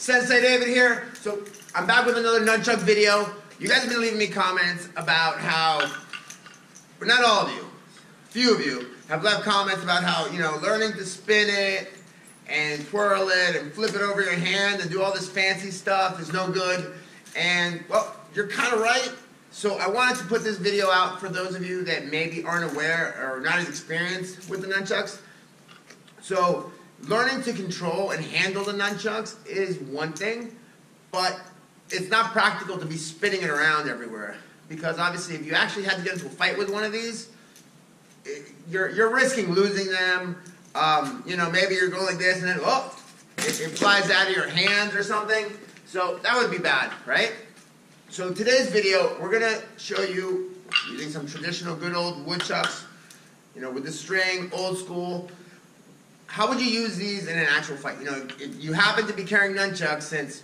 SenseiDavid here. So I'm back with another nunchuck video. You guys have been leaving me comments about how, well, not all of you, a few of you have left comments about how, learning to spin it and twirl it and flip it over your hand and do all this fancy stuff is no good. And, well, you're kind of right. So I wanted to put this video out for those of you that maybe aren't aware or not as experienced with the nunchucks. So learning to control and handle the nunchucks is one thing, but it's not practical to be spinning it around everywhere, because obviously if you actually had to get into a fight with one of these, you're risking losing them. Maybe you're going like this and then, it flies out of your hands or something. So that would be bad, right? So today's video, we're going to show you using some traditional good old woodchucks, with the string, old school. How would you use these in an actual fight? If you happen to be carrying nunchucks, since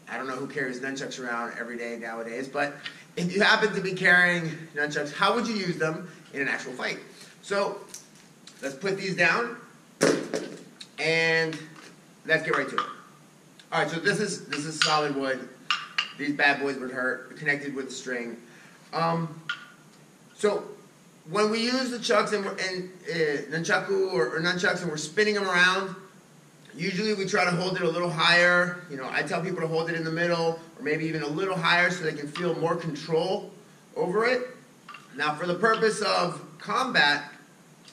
I don't know who carries nunchucks around every day nowadays, but if you happen to be carrying nunchucks, how would you use them in an actual fight? So let's put these down and let's get right to it. All right, so this is solid wood. These bad boys would hurt, connected with the string. So when we use the chucks and nunchaku or nunchucks and we're spinning them around, usually we try to hold it a little higher. I tell people to hold it in the middle or maybe even a little higher so they can feel more control over it. Now for the purpose of combat,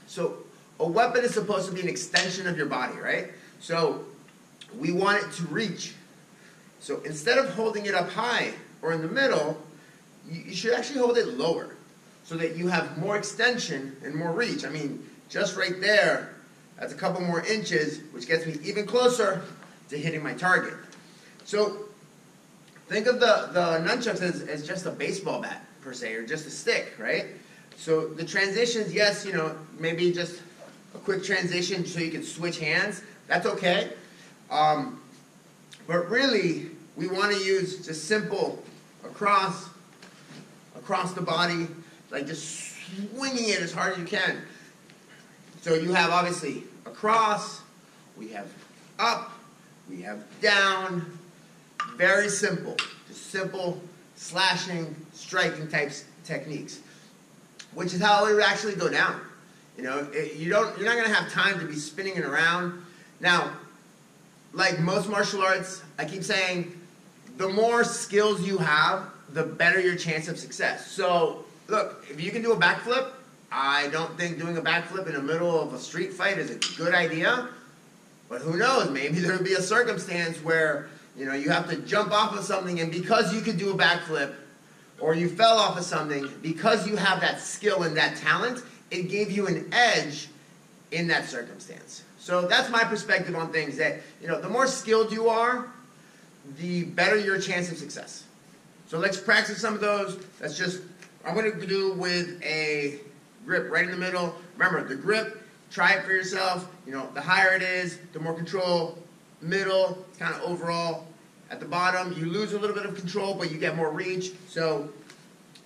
so a weapon is supposed to be an extension of your body, right? So we want it to reach. So instead of holding it up high or in the middle, you should actually hold it lower so that you have more extension and more reach. I mean, just right there, that's a couple more inches, which gets me even closer to hitting my target. So think of the nunchucks as just a baseball bat, per se, or just a stick, right? So the transitions, yes, maybe just a quick transition so you can switch hands. That's okay. But really, we want to use just simple across the body, like just swinging it as hard as you can. So you have obviously across, we have up, we have down. Very simple, just simple slashing, striking types techniques, which is how it would actually go down. You're not going to have time to be spinning it around. Now, like most martial arts, I keep saying, the more skills you have, the better your chance of success. So, look, if you can do a backflip, I don't think doing a backflip in the middle of a street fight is a good idea. But who knows, maybe there would be a circumstance where, you have to jump off of something, and because you could do a backflip, or you fell off of something, because you have that skill and that talent, it gave you an edge in that circumstance. So that's my perspective on things, that, the more skilled you are, the better your chance of success. So let's practice some of those. I'm going to do with a grip right in the middle. Remember, the grip, try it for yourself. The higher it is, the more control. Middle, kind of overall. At the bottom, you lose a little bit of control, but you get more reach. So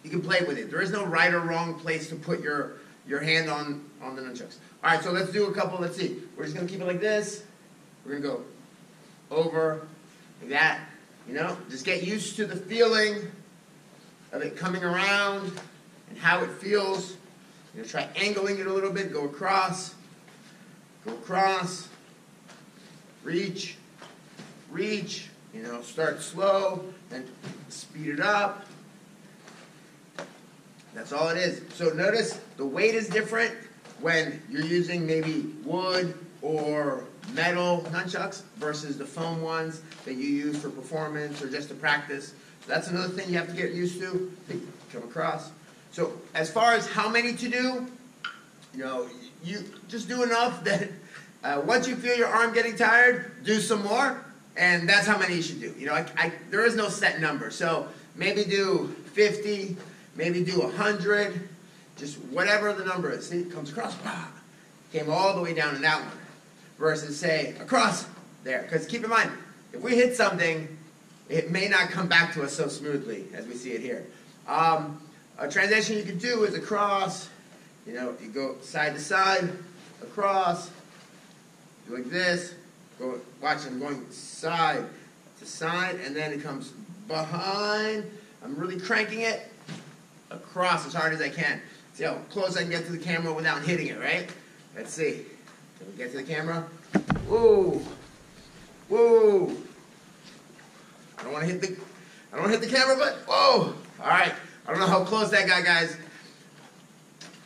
you can play with it. There is no right or wrong place to put your hand on the nunchucks. All right, so let's do a couple. Let's see. We're just going to keep it like this. We're going to go over, like that. Just get used to the feeling of it coming around and how it feels. Try angling it a little bit. Go across, reach, reach. Start slow and speed it up. That's all it is. So notice the weight is different when you're using maybe wood or metal nunchucks versus the foam ones that you use for performance or just to practice. So that's another thing you have to get used to. Come across. So as far as how many to do, you just do enough that once you feel your arm getting tired, do some more, and that's how many you should do. There is no set number. So maybe do 50, maybe do 100, just whatever the number is. See, it comes across, came all the way down to that one. Versus, say, across there. Because keep in mind, if we hit something, it may not come back to us so smoothly as we see it here. A transition you can do is across. You go side to side, across, do like this. Go, watch, I'm going side, to side, and then it comes behind. I'm really cranking it across as hard as I can. See how close I can get to the camera without hitting it, right? Let's see. Can we get to the camera? Whoa. Whoa. I don't want to hit the camera, but whoa. All right. I don't know how close that got, guys.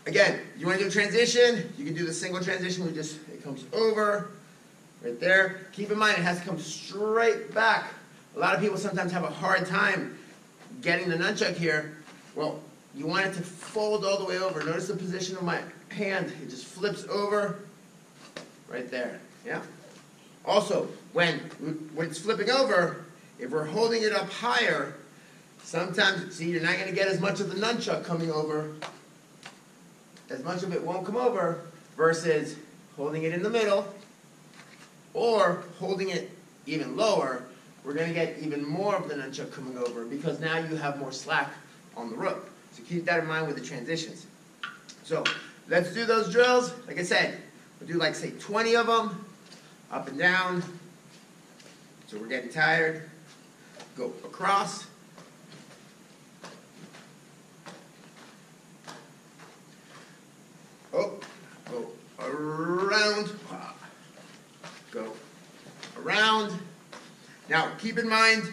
Again, you want to do a transition, you can do the single transition. It comes over right there. Keep in mind, it has to come straight back. A lot of people sometimes have a hard time getting the nunchuck here. Well, you want it to fold all the way over. Notice the position of my hand. It just flips over right there. Yeah. Also, when it's flipping over, if we're holding it up higher, sometimes, see, you're not going to get as much of the nunchuck coming over. As much of it won't come over versus holding it in the middle or holding it even lower. We're going to get even more of the nunchuck coming over because now you have more slack on the rope. So keep that in mind with the transitions. So let's do those drills. Like I said, we'll do like, say, 20 of them, up and down. So we're getting tired. Go across. Oh, go around. Go around. Now, keep in mind,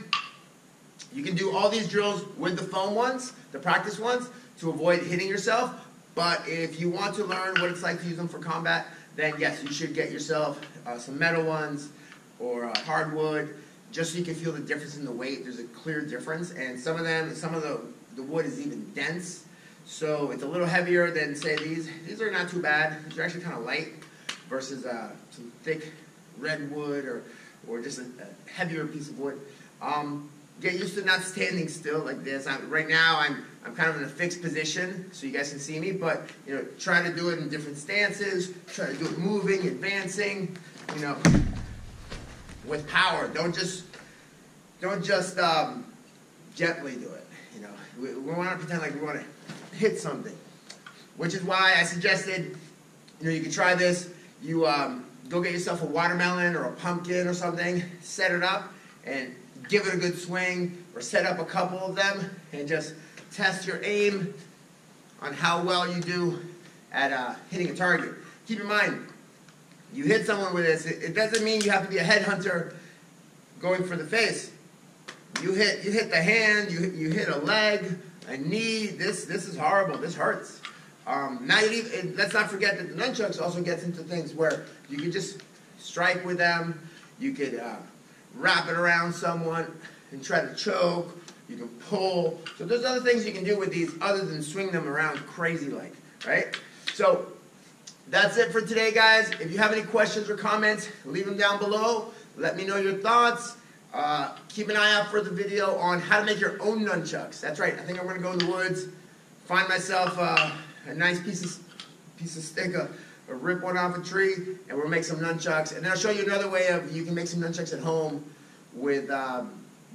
you can do all these drills with the foam ones, the practice ones, to avoid hitting yourself. But if you want to learn what it's like to use them for combat, then yes, you should get yourself some metal ones or hardwood, just so you can feel the difference in the weight. There's a clear difference, and some of the wood is even dense. So it's a little heavier than, say, these. These are not too bad. These are actually kind of light versus some thick redwood or just a heavier piece of wood. Get used to not standing still like this. Right now, I'm kind of in a fixed position, so you guys can see me. But try to do it in different stances. Try to do it moving, advancing. With power. Don't just gently do it. We want to pretend like we want to hit something, which is why I suggested, you can try this. You go get yourself a watermelon or a pumpkin or something, set it up, and give it a good swing, or set up a couple of them, and just test your aim on how well you do at hitting a target. Keep in mind, you hit someone with this, it doesn't mean you have to be a headhunter going for the face. You hit the hand, you hit a leg, a knee. This is horrible. This hurts. Let's not forget that the nunchucks also gets into things where you can just strike with them. You could wrap it around someone and try to choke. You can pull. So there's other things you can do with these other than swing them around crazy like, right? So that's it for today, guys. If you have any questions or comments, leave them down below. Let me know your thoughts. Keep an eye out for the video on how to make your own nunchucks. That's right. I think I'm going to go in the woods, find myself a nice piece of stick, or rip one off a tree, and we'll make some nunchucks. And then I'll show you another way of you can make some nunchucks at home with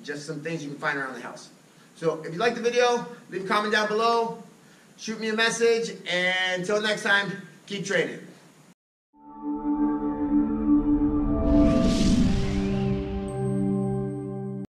just some things you can find around the house. So if you like the video, leave a comment down below, shoot me a message, and until next time, keep training.